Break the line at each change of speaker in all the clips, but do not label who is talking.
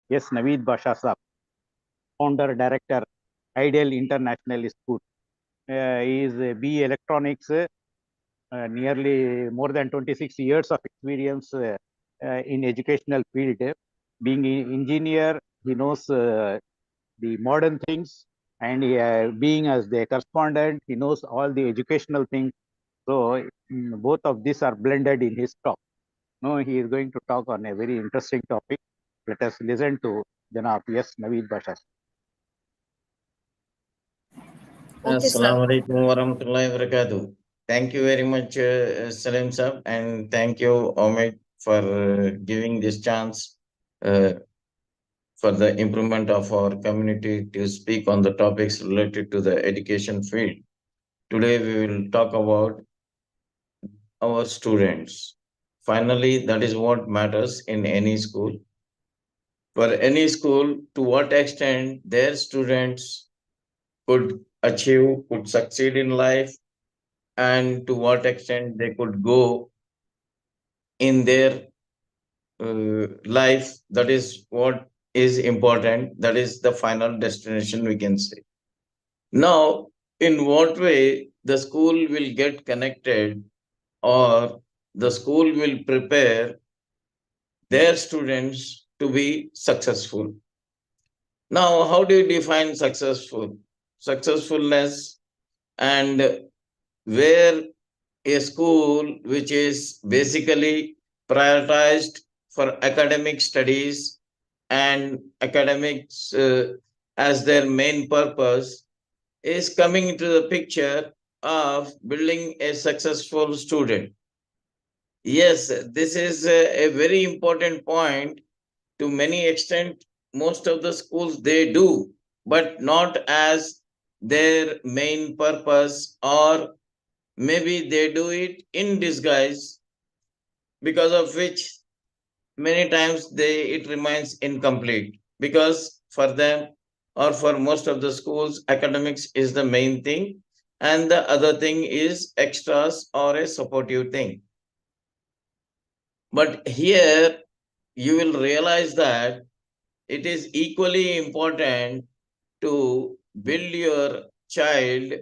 Yes, Naveed Basha Saab, founder, director, Ideal International School. He is B Electronics, nearly more than 26 years of experience in educational field. Being an engineer, he knows the modern things, and being as the correspondent, he knows all the educational things. So both of these are blended in his talk. No, he is going to talk on a very interesting topic. Let us listen to Janab. Yes, Naveed Basha.
Okay, sir.
Assalamu alaikum warahmatullahi wabarakatuh. Thank you very much, Salim Sab, and thank you, Omid, for giving this chance uh, for the improvement of our community to speak on the topics related to the education field. Today, we will talk about our students. Finally, that is what matters in any school. For any school, to what extent their students could achieve, could succeed in life, and to what extent they could go in their life. That is what is important. That is the final destination, we can say. Now, in what way the school will get connected, or the school will prepare their students to be successful? Now, how do you define successful? Successfulness, and where a school which is basically prioritized for academic studies and academics as their main purpose is coming into the picture of building a successful student. Yes, this is a very important point. To many extent, most of the schools they do, but not as their main purpose, or maybe they do it in disguise, because of which many times it remains incomplete, because for them, or for most of the schools, academics is the main thing, and the other thing is extras or a supportive thing. But here you will realize that it is equally important to build your child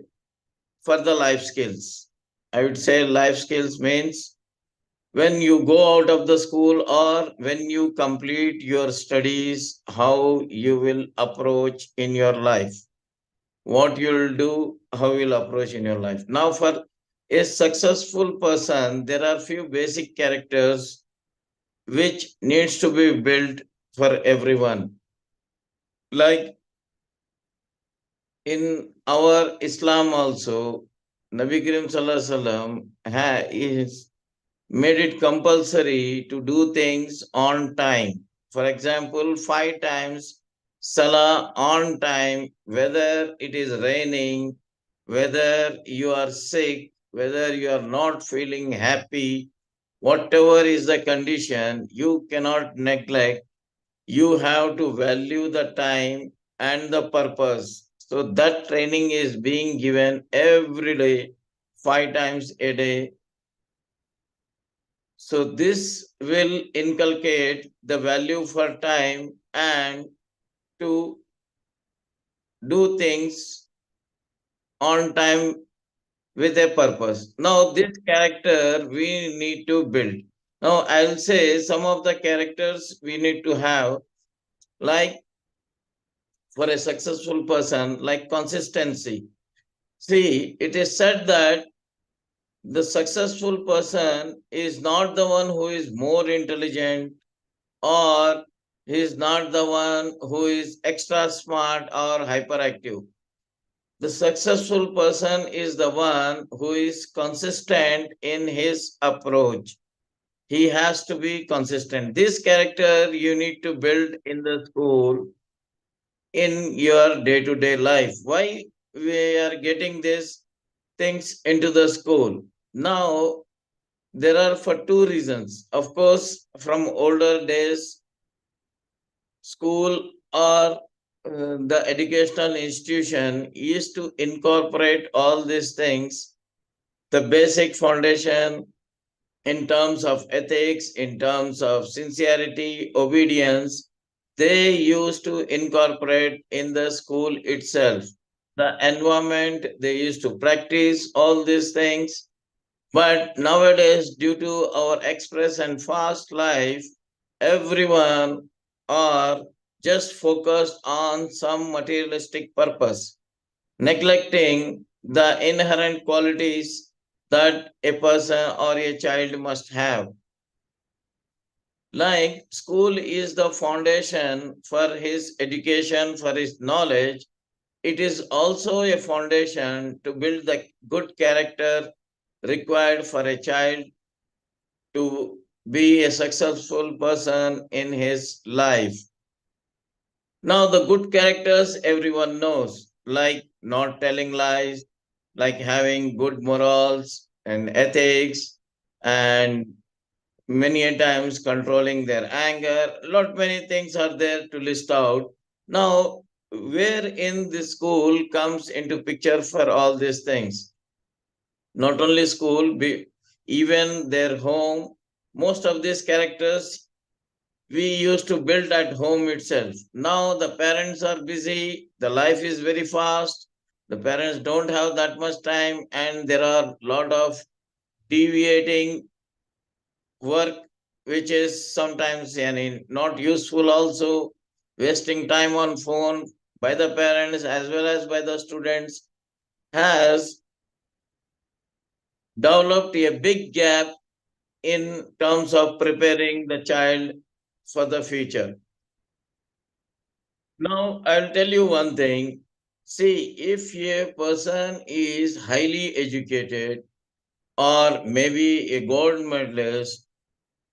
for the life skills. I would say life skills means when you go out of the school, or when you complete your studies, how you will approach in your life, what you'll do, how you'll approach in your life. Now, for a successful person, there are few basic characters which needs to be built for everyone. Like in our Islam also, Nabi Karim Sallallahu Alaihi Wasallam is made it compulsory to do things on time. For example, 5 times Salah on time, whether it is raining, whether you are sick, whether you are not feeling happy, whatever is the condition, you cannot neglect. You have to value the time and the purpose. So that training is being given every day, 5 times a day. So this will inculcate the value for time and to do things on time with a purpose. Now, this character we need to build. Now, I'll say some of the characters we need to have, like for a successful person, like consistency. See, it is said that the successful person is not the one who is more intelligent, or he is not the one who is extra smart or hyperactive. The successful person is the one who is consistent in his approach. He has to be consistent. This character you need to build in the school, in your day to day life. Why we are getting these things into the school? Now, there are for two reasons. Of course, from older days, school or the educational institution used to incorporate all these things, the basic foundation in terms of ethics, in terms of sincerity, obedience. they used to incorporate in the school itself. The environment, they used to practice all these things. But nowadays, due to our express and fast life, everyone are just focused on some materialistic purpose, neglecting the inherent qualities that a person or a child must have. Like school is the foundation for his education, for his knowledge. It is also a foundation to build the good character required for a child to be a successful person in his life. Now, the good characters everyone knows, like not telling lies, like having good morals and ethics, and many a times controlling their anger. Lot many things are there to list out. Now, where in the school comes into picture for all these things? Not only school, even their home. Most of these characters we used to build at home itself. Now the parents are busy, the life is very fast, the parents don't have that much time, and there are a lot of deviating work which is sometimes not useful also, wasting time on phone by the parents as well as by the students has developed a big gap in terms of preparing the child for the future. Now, I'll tell you one thing. See, if a person is highly educated or maybe a gold medalist,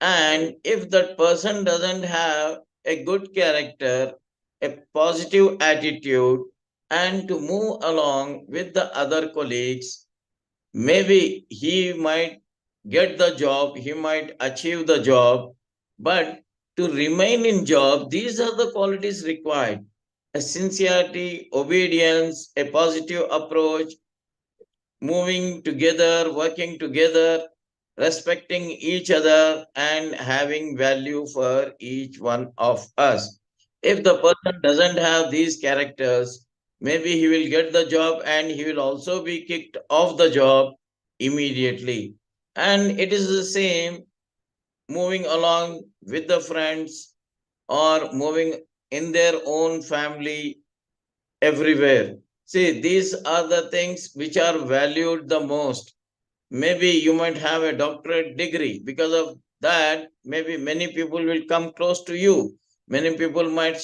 and if that person doesn't have a good character, a positive attitude, and to move along with the other colleagues, maybe he might get the job, he might achieve the job, but to remain in job, these are the qualities required: a sincerity, obedience, a positive approach, moving together, working together, respecting each other, and having value for each one of us. If the person doesn't have these characters, maybe he will get the job and he will also be kicked off the job immediately. And it is the same moving along with the friends or moving in their own family everywhere. See, these are the things which are valued the most. Maybe you might have a doctorate degree. Because of that, maybe many people will come close to you. Many people might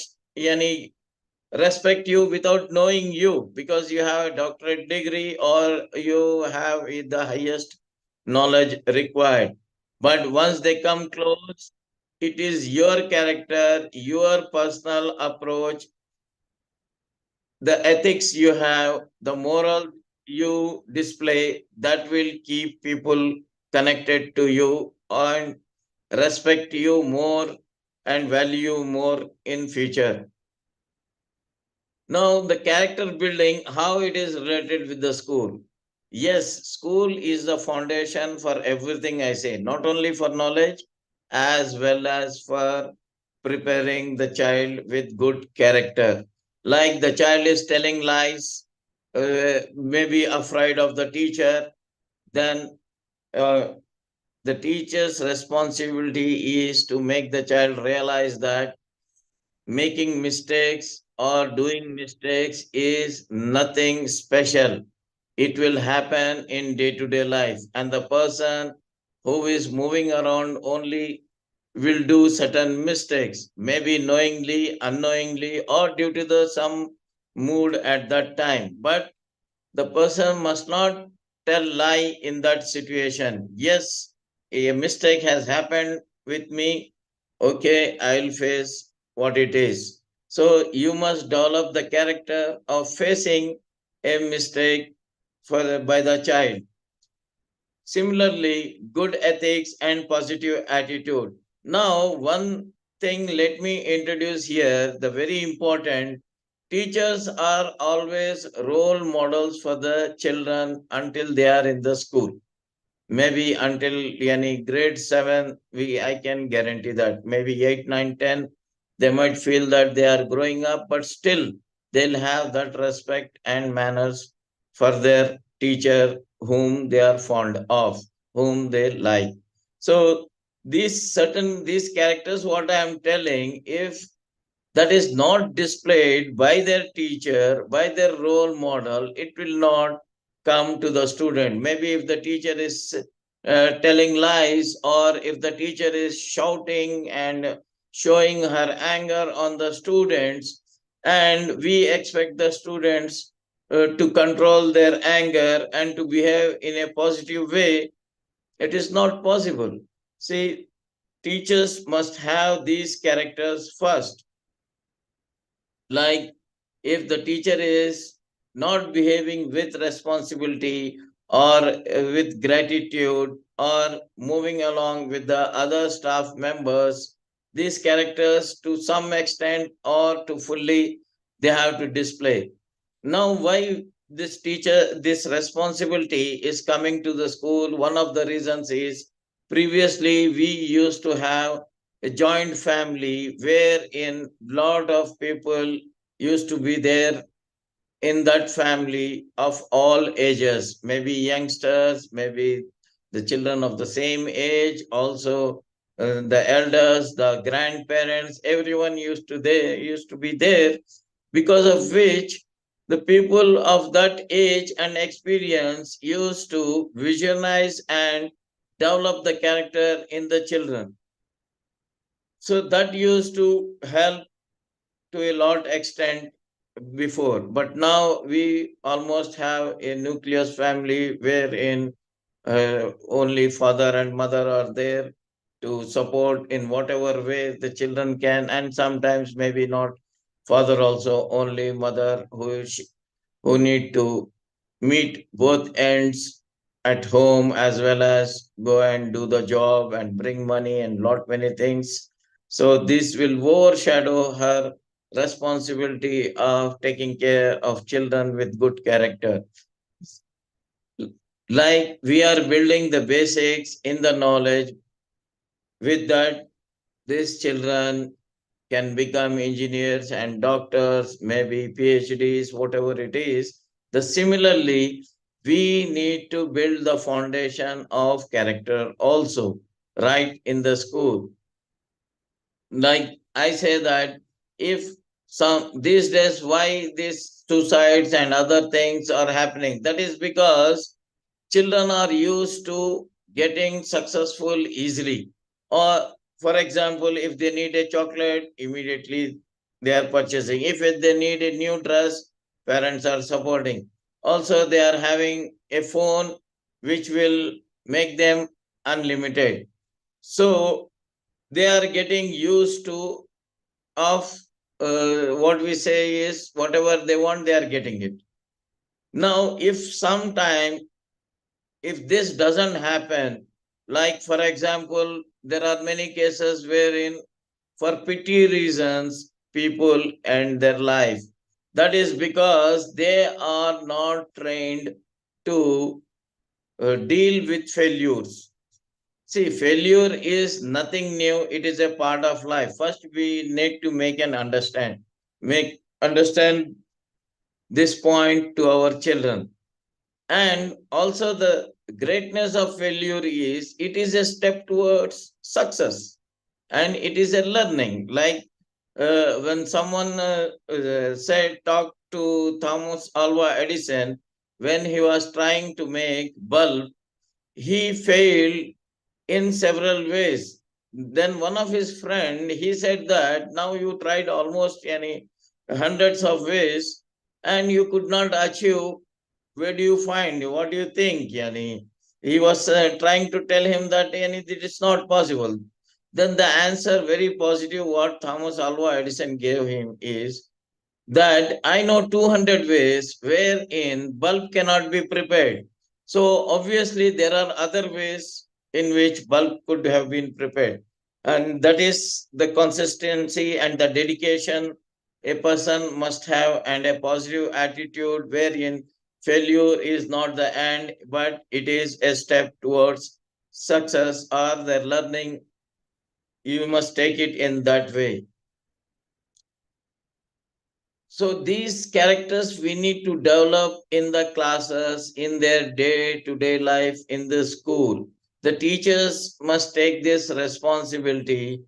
respect you without knowing you because you have a doctorate degree or you have the highest knowledge required. But once they come close, it is your character, your personal approach, the ethics you have, the moral you display that will keep people connected to you and respect you more and value more in future. Now, the character building, how it is related with the school. Yes, school is the foundation for everything I say, not only for knowledge, as well as for preparing the child with good character. Like the child is telling lies, maybe afraid of the teacher, then uh, the teacher's responsibility is to make the child realize that making mistakes or doing mistakes is nothing special. It will happen in day to day life. And the person who is moving around only will do certain mistakes, maybe knowingly, unknowingly, or due to the some mood at that time. But the person must not tell lie in that situation. Yes, a mistake has happened with me. Okay, I'll face what it is. So you must develop the character of facing a mistake by the child. Similarly, good ethics and positive attitude. Now, one thing let me introduce here, the very important. Teachers are always role models for the children until they are in the school. Maybe until grade 7, I can guarantee that. Maybe 8, 9, 10, They might feel that they are growing up, but still they'll have that respect and manners for their teacher whom they are fond of, whom they like. So these characters, what I am telling, if that is not displayed by their teacher, by their role model, it will not come to the student. Maybe if the teacher is telling lies, or if the teacher is shouting and showing her anger on the students, and we expect the students to control their anger and to behave in a positive way, it is not possible. See, teachers must have these characters first. Like, if the teacher is not behaving with responsibility, or with gratitude, or moving along with the other staff members, these characters to some extent or to fully they have to display. Now, why this responsibility is coming to the school? One of the reasons is, previously we used to have a joint family wherein lot of people used to be there in that family of all ages, maybe youngsters, maybe the children of the same age, also the elders, the grandparents, everyone used to be there, because of which the people of that age and experience used to visualize and develop the character in the children. So that used to help to a lot extent before, but now we almost have a nucleus family wherein only father and mother are there to support in whatever way the children can, and sometimes maybe not father also, only mother who need to meet both ends at home, as well as go and do the job and bring money and lot many things. So this will overshadow her responsibility of taking care of children with good character. Like, we are building the basics in the knowledge, with that these children can become engineers and doctors, maybe PhDs, whatever it is. The similarly, we need to build the foundation of character also right in the school. Like I say that, if some these days why these suicides and other things are happening, that is because children are used to getting successful easily. Or, for example, if they need a chocolate, immediately they are purchasing. If they need a new dress, parents are supporting. Also, they are having a phone which will make them unlimited. So they are getting used to of what we say is, whatever they want, they are getting it. Now, if sometime, if this doesn't happen, like for example, there are many cases wherein for pity reasons people end their life. That is because they are not trained to deal with failures. See, failure is nothing new, it is a part of life. First, we need to make understand this point to our children. And also, the greatness of failure is, it is a step towards success, and it is a learning. Like, when someone talk to Thomas Alva Edison, when he was trying to make bulb, he failed in several ways. Then one of his friend, he said that, now you tried almost any hundreds of ways and you could not achieve. Where do you find? What do you think? Yani, he was trying to tell him that, yani, it is not possible. Then the answer, very positive, what Thomas Alva Edison gave him is that, I know 200 ways wherein bulb cannot be prepared. So obviously there are other ways in which bulb could have been prepared. And that is the consistency and the dedication a person must have, and a positive attitude wherein failure is not the end, but it is a step towards success or the learning. You must take it in that way. So these characters we need to develop in the classes, in their day-to-day life in the school. The teachers must take this responsibility.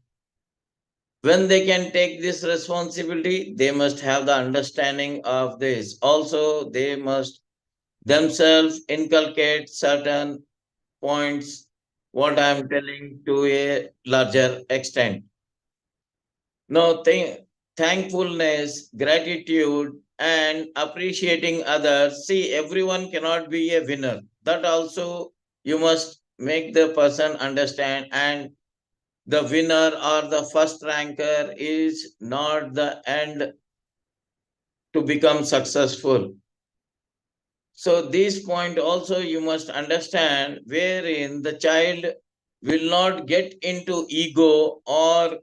When they can take this responsibility, they must have the understanding of this. Also, they must themselves inculcate certain points, what I'm telling to a larger extent. Now, thankfulness, gratitude, and appreciating others. See, everyone cannot be a winner. That also you must make the person understand. And the winner or the first ranker is not the end to become successful. So, this point also you must understand, wherein the child will not get into ego or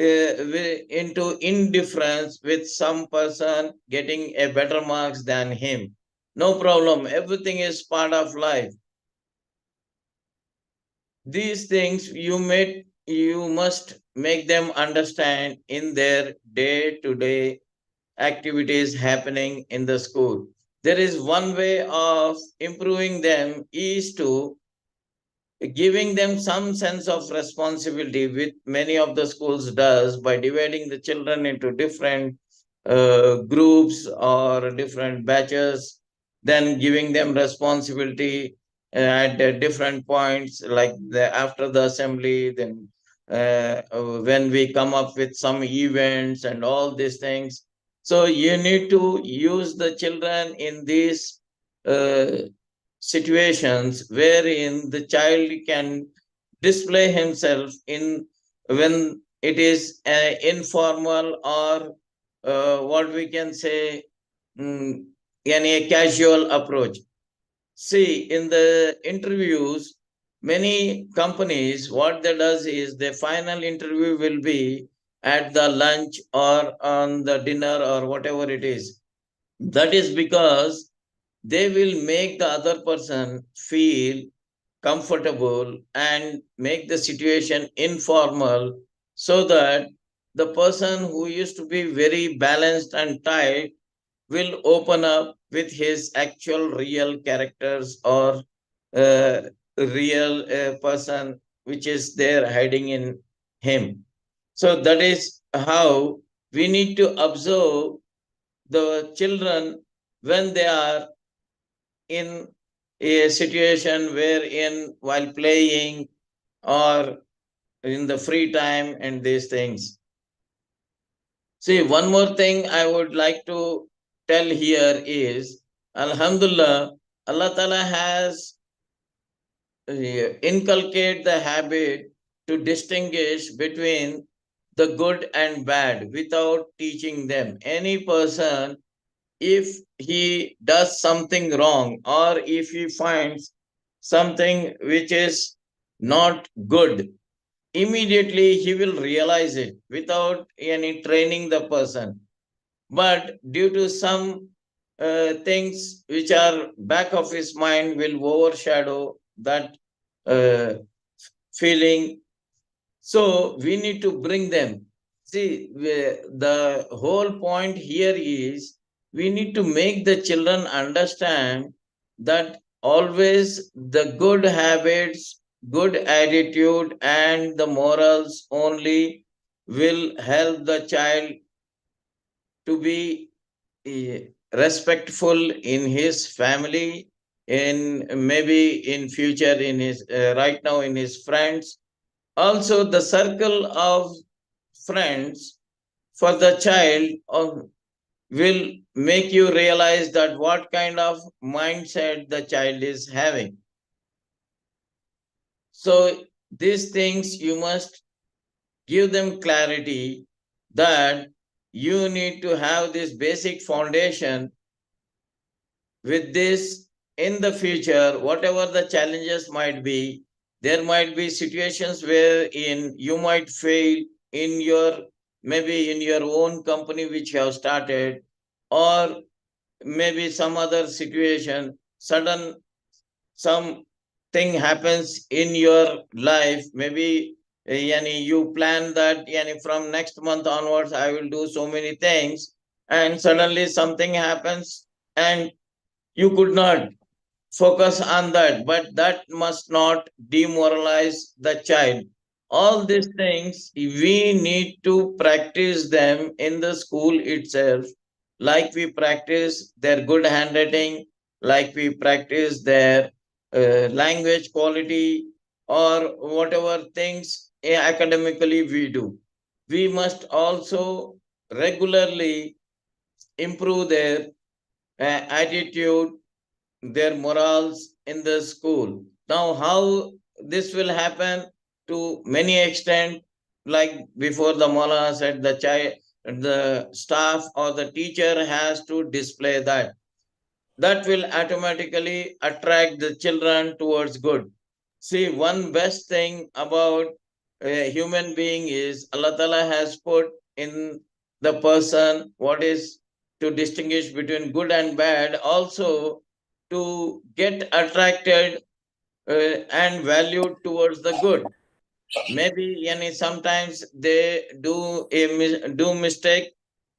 into indifference with some person getting a better marks than him. No problem. Everything is part of life. These things you must make them understand in their day-to-day activities happening in the school. There is one way of improving them is to giving them some sense of responsibility, which many of the schools does by dividing the children into different groups or different batches, then giving them responsibility at different points, like after the assembly, then when we come up with some events and all these things. So you need to use the children in these situations wherein the child can display himself in, when it is informal or what we can say, in a casual approach. See, in the interviews, many companies, what they does is the final interview will be at the lunch or on the dinner or whatever it is. That is because they will make the other person feel comfortable and make the situation informal, so that the person who used to be very balanced and tight will open up with his actual real characters or uh, real person which is there hiding in him. So that is how we need to observe the children when they are in a situation wherein while playing or in the free time and these things. See, one more thing I would like to tell here is, Alhamdulillah, Allah Ta'ala has inculcate the habit to distinguish between the good and bad without teaching them. Any person, if he does something wrong or if he finds something which is not good, immediately he will realize it without any training the person. But due to some things which are back of his mind will overshadow that uh, feeling. So we need to bring them. See, the whole point here is we need to make the children understand that always the good habits, good attitude, and the morals only will help the child to be respectful in his family, in maybe in future in his right now in his friends. Also, the circle of friends for the child will make you realize that what kind of mindset the child is having. So these things you must give them clarity that you need to have this basic foundation. With this, in the future, whatever the challenges might be, there might be situations wherein you might fail in your, maybe in your own company which you have started, or maybe some other situation, sudden something happens in your life. Maybe you plan that from next month onwards I will do so many things, and suddenly something happens and you could not focus on that, but that must not demoralize the child. All these things we need to practice them in the school itself, like we practice their good handwriting, like we practice their language quality, or whatever things academically we do. We must also regularly improve their attitude, their morals in the school. Now, how this will happen to many extent, like before the Mala said, the child, the staff or the teacher has to display that. That will automatically attract the children towards good. See, one best thing about a human being is Allah Ta'ala has put in the person what is to distinguish between good and bad, also to get attracted and valued towards the good. Maybe yani, sometimes they do mistake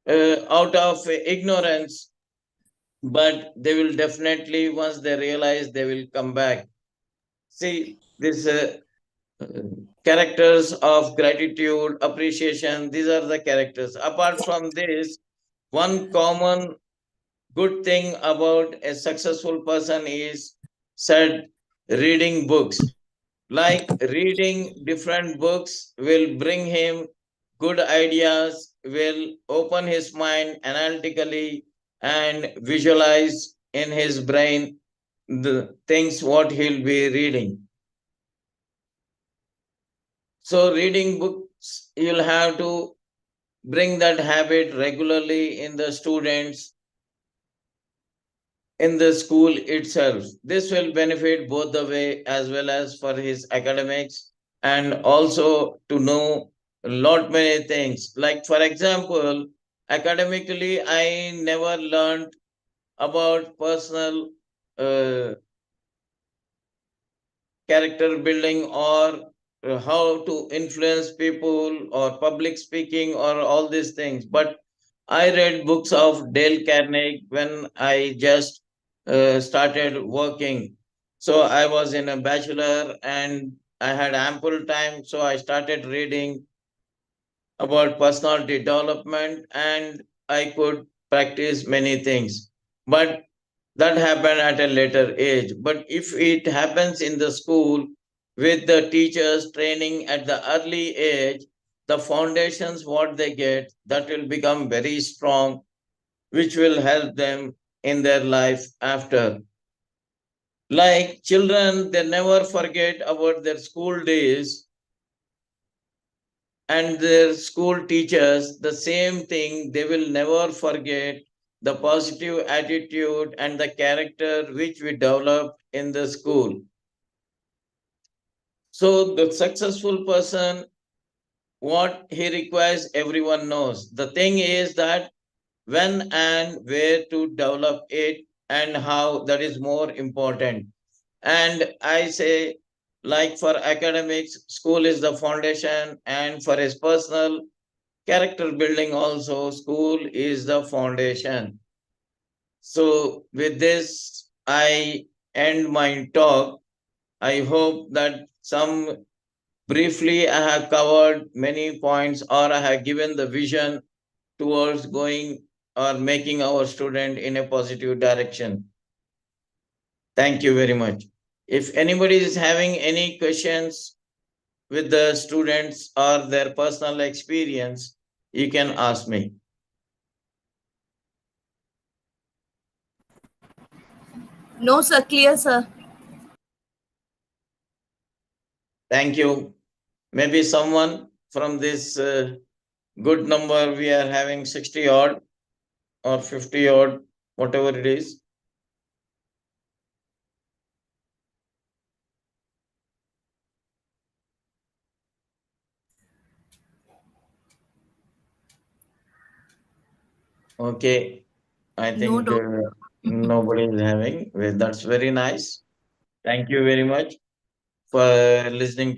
out of ignorance, but they will definitely, once they realize, they will come back. See, this uh, characters of gratitude, appreciation, these are the characters. Apart from this, one common good thing about a successful person is said reading books. Like reading different books will bring him good ideas, will open his mind analytically and visualize in his brain the things what he'll be reading. So reading books, you'll have to bring that habit regularly in the students in the school itself. This will benefit both the way as well as for his academics, and also to know a lot many things. Like for example, academically, I never learned about personal uh, character building or how to influence people or public speaking or all these things. But I read books of Dale Carnegie when I just started working. So I was in a bachelor and I had ample time. So I started reading about personality development and I could practice many things. But that happened at a later age. But if it happens in the school with the teachers training at the early age, the foundations, what they get, that will become very strong, which will help them in their life after. Like children, they never forget about their school days and their school teachers, the same thing, they will never forget the positive attitude and the character which we developed in the school. So, the successful person, what he requires, everyone knows. The thing is that when and where to develop it and how, that is more important. And I say, like for academics, school is the foundation, and for his personal character building also, school is the foundation. So with this I end my talk. I hope that some briefly I have covered many points or I have given the vision towards going or making our student in a positive direction. Thank you very much. If anybody is having any questions with the students or their personal experience, you can ask me.
No, sir. Clear, sir.
Thank you. Maybe someone from this good number, we are having 60 odd or 50 odd, whatever it is. Okay, I
No
think
doubt.
nobody is having. Well, that's very nice. Thank you very much for listening to